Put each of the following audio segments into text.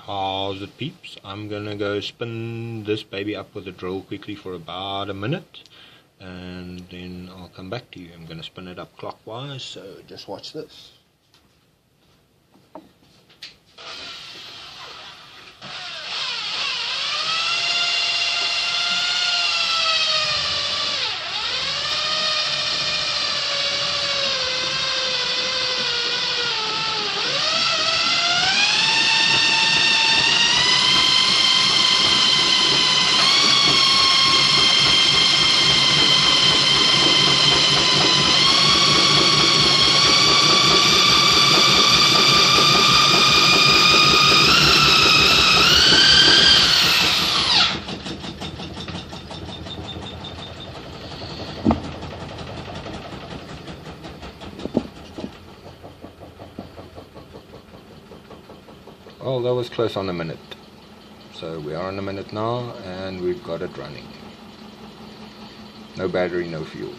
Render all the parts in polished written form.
How's it, peeps? I'm gonna go spin this baby up with a drill quickly for about a minute, and then I'll come back to you. I'm gonna spin it up clockwise, so just watch this. Well, that was close on a minute. So we are on a minute now, and we've got it running. No battery, no fuel.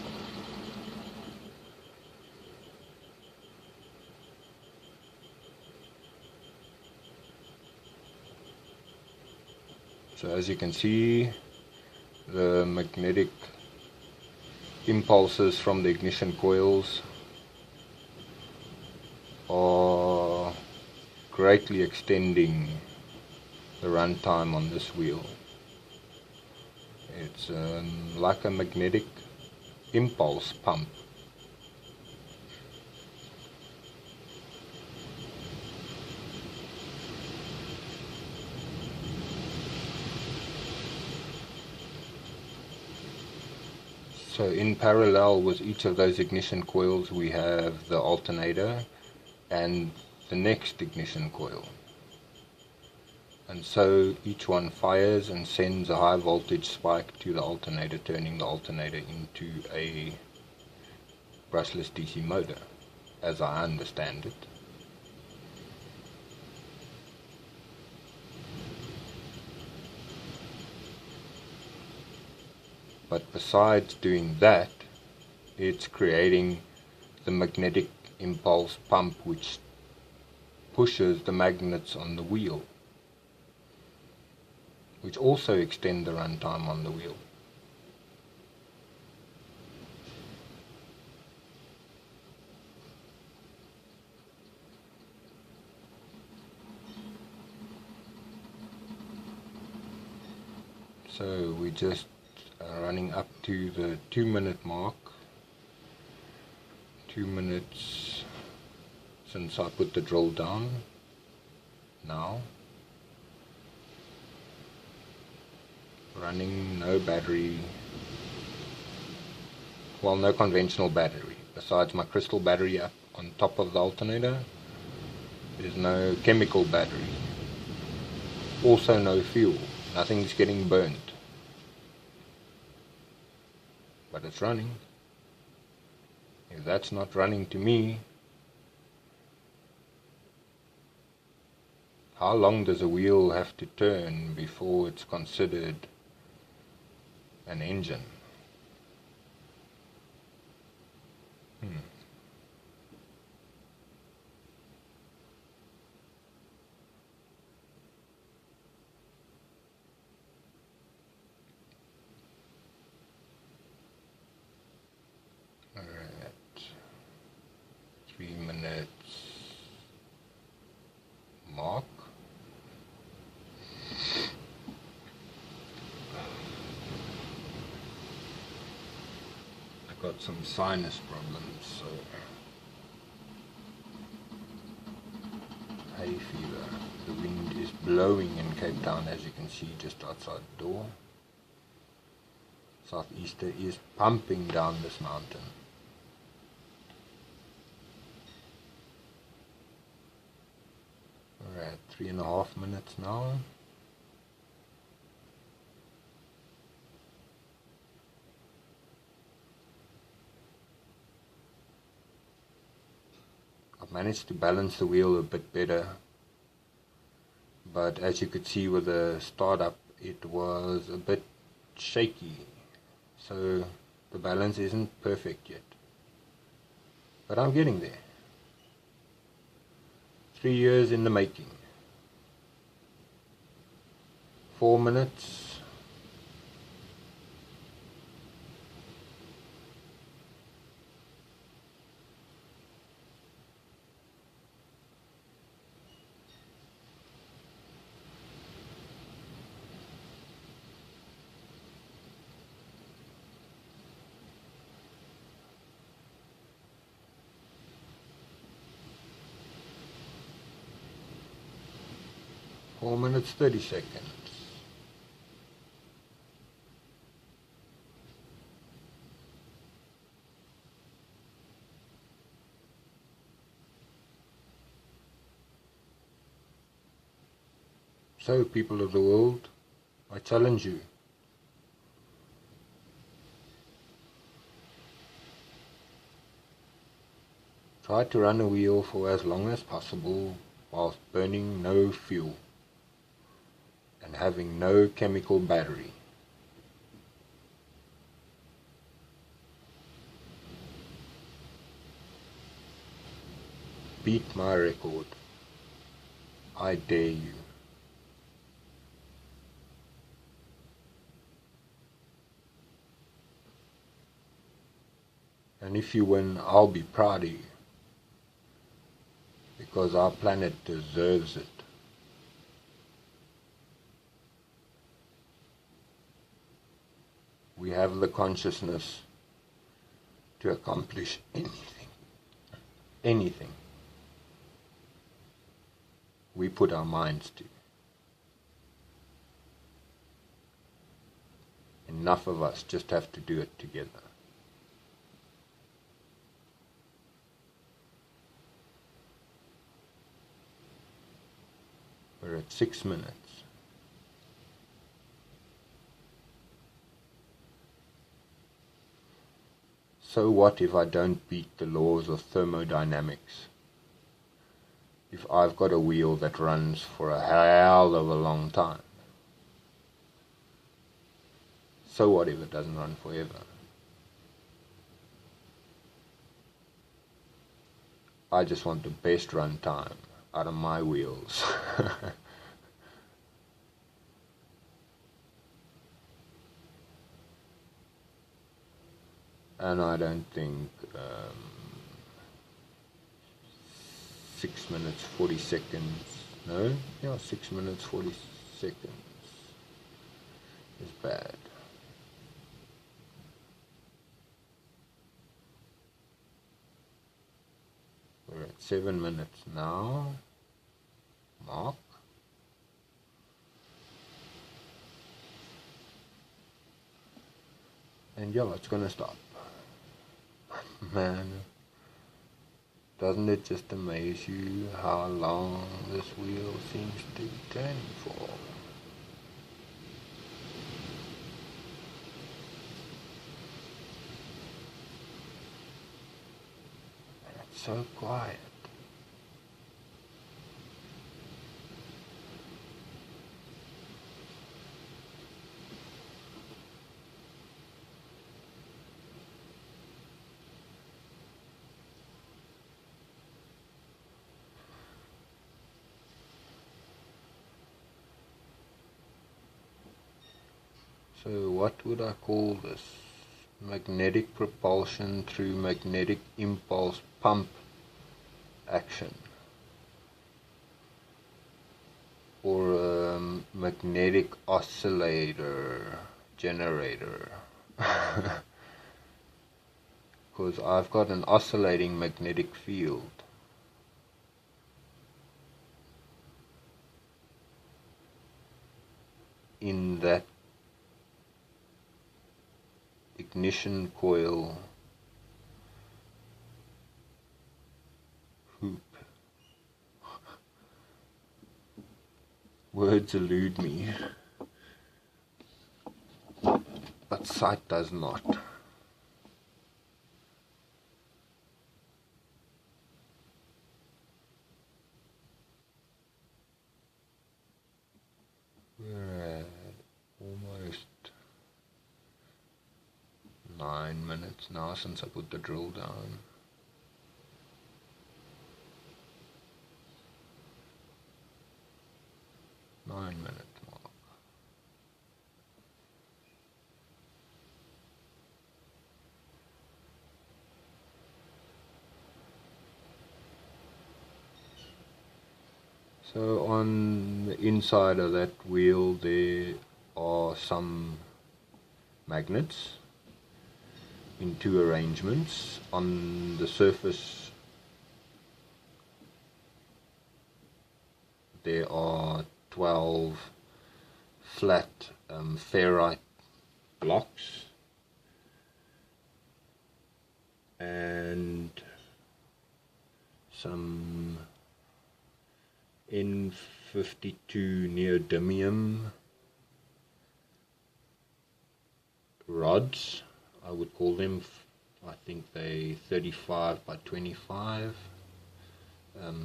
So as you can see, the magnetic impulses from the ignition coils are greatly extending the runtime on this wheel. It's like a magnetic impulse pump. So in parallel with each of those ignition coils, we have the alternator and the next ignition coil, and so each one fires and sends a high voltage spike to the alternator, turning the alternator into a brushless DC motor, as I understand it. But besides doing that, it's creating the magnetic impulse pump, which pushes the magnets on the wheel, which also extend the runtime on the wheel. So we just running up to the 2-minute mark. 2 minutes since I put the drill down. Now running, no battery, well, no conventional battery besides my crystal battery up on top of the alternator. There's no chemical battery, also no fuel, nothing's getting burnt, but it's running. If that's not running to me, how long does a wheel have to turn before it's considered an engine? Alright, 3 minutes mark. I got some sinus problems, so hay fever. The wind is blowing in Cape Town, as you can see just outside the door. Southeaster is pumping down this mountain. We're at 3.5 minutes now. I've managed to balance the wheel a bit better, but as you could see with the startup, it was a bit shaky, so the balance isn't perfect yet, but I'm getting there. 3 years in the making. 4 minutes. Four minutes 30 seconds. So, people of the world, I challenge you. Try to run a wheel for as long as possible whilst burning no fuel and having no chemical battery. Beat my record. I dare you. And if you win, I'll be proud of you, because our planet deserves it. We have the consciousness to accomplish anything we put our minds to. Enough of us just have to do it together. We're at 6 minutes. So what if I don't beat the laws of thermodynamics? If I've got a wheel that runs for a hell of a long time? So what if it doesn't run forever? I just want the best run time out of my wheels. And I don't think 6 minutes 40 seconds, no? Yeah, 6 minutes 40 seconds is bad. We're at 7 minutes now. Mark. And yeah, it's gonna stop. Man, doesn't it just amaze you how long this wheel seems to be turning for? And it's so quiet. So what would I call this? Magnetic propulsion through magnetic impulse pump action, or a magnetic oscillator generator, because I've got an oscillating magnetic field. In that ignition coil hoop. Words elude me, but sight does not. We're at almost 9 minutes now since I put the drill down. Nine minute mark. So on the inside of that wheel there are some magnets in two arrangements. On the surface there are 12 flat ferrite blocks, and some N52 neodymium rods, I would call them. I think they 35 by 25,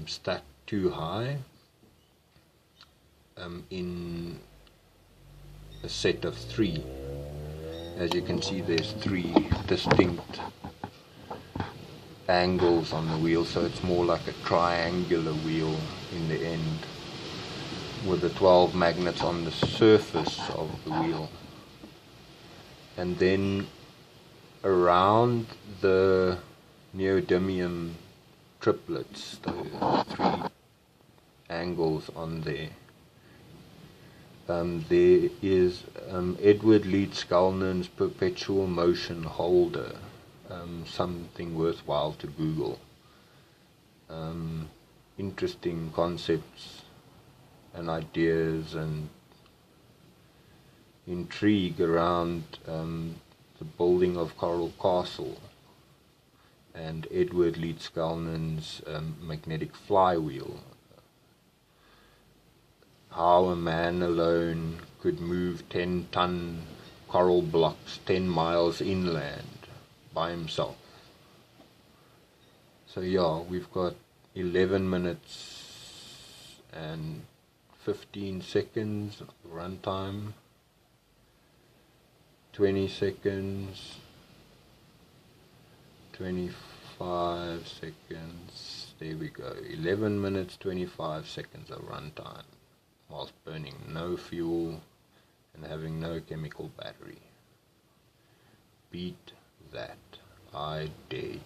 stacked too high in a set of 3. As you can see, there's 3 distinct angles on the wheel, so it's more like a triangular wheel in the end, with the 12 magnets on the surface of the wheel. And then around the neodymium triplets, the 3 angles on there, there is Edward Leeds Scullnan's perpetual motion holder, something worthwhile to Google. Interesting concepts and ideas and intrigue around the building of Coral Castle and Edward Leeds Scullnan's magnetic flywheel. How a man alone could move 10-ton coral blocks 10 miles inland by himself. So yeah, we've got 11 minutes and 15 seconds runtime, 20 seconds, 25 seconds, there we go, 11 minutes 25 seconds of runtime, whilst burning no fuel and having no chemical battery. Beat that, I dare you.